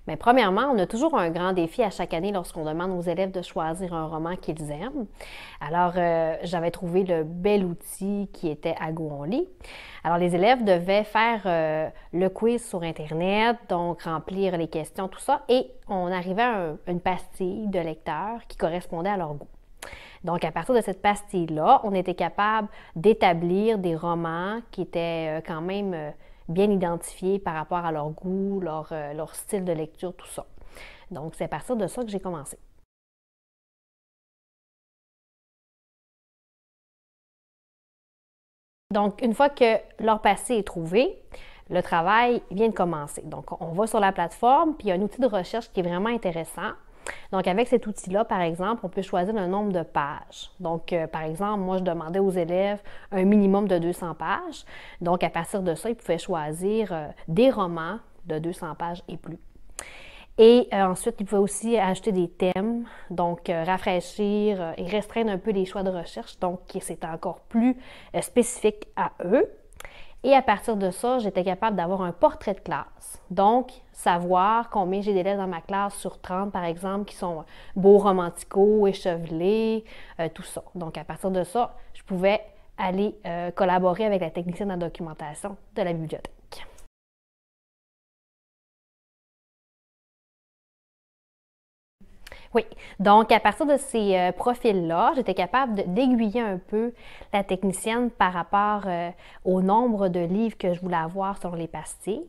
Bien, premièrement, on a toujours un grand défi à chaque année lorsqu'on demande aux élèves de choisir un roman qu'ils aiment. Alors, j'avais trouvé le bel outil qui était À Go on lit. Alors, les élèves devaient faire le quiz sur Internet, donc remplir les questions, tout ça, et on arrivait à une pastille de lecteurs qui correspondait à leur goût. Donc, à partir de cette pastille-là, on était capable d'établir des romans qui étaient quand même bien identifiés par rapport à leur goût, leur style de lecture, tout ça. Donc, c'est à partir de ça que j'ai commencé. Donc, une fois que leur passé est trouvé, le travail vient de commencer. Donc, on va sur la plateforme, puis il y a un outil de recherche qui est vraiment intéressant. Donc, avec cet outil-là, par exemple, on peut choisir le nombre de pages. Donc, par exemple, moi, je demandais aux élèves un minimum de 200 pages. Donc, à partir de ça, ils pouvaient choisir des romans de 200 pages et plus. Et ensuite, ils pouvaient aussi ajouter des thèmes, donc rafraîchir et restreindre un peu les choix de recherche. Donc, c'est encore plus spécifique à eux. Et à partir de ça, j'étais capable d'avoir un portrait de classe. Donc, savoir combien j'ai d'élèves dans ma classe sur 30, par exemple, qui sont beaux, romanticaux, échevelés, tout ça. Donc, à partir de ça, je pouvais aller collaborer avec la technicienne en documentation de la bibliothèque. Oui, donc à partir de ces profils-là, j'étais capable d'aiguiller un peu la technicienne par rapport au nombre de livres que je voulais avoir selon les pastilles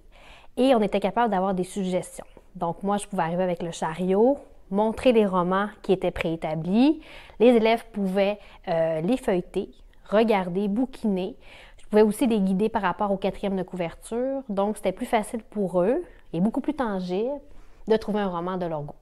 et on était capable d'avoir des suggestions. Donc moi, je pouvais arriver avec le chariot, montrer les romans qui étaient préétablis, les élèves pouvaient les feuilleter, regarder, bouquiner. Je pouvais aussi les guider par rapport au quatrième de couverture, donc c'était plus facile pour eux et beaucoup plus tangible de trouver un roman de leur goût.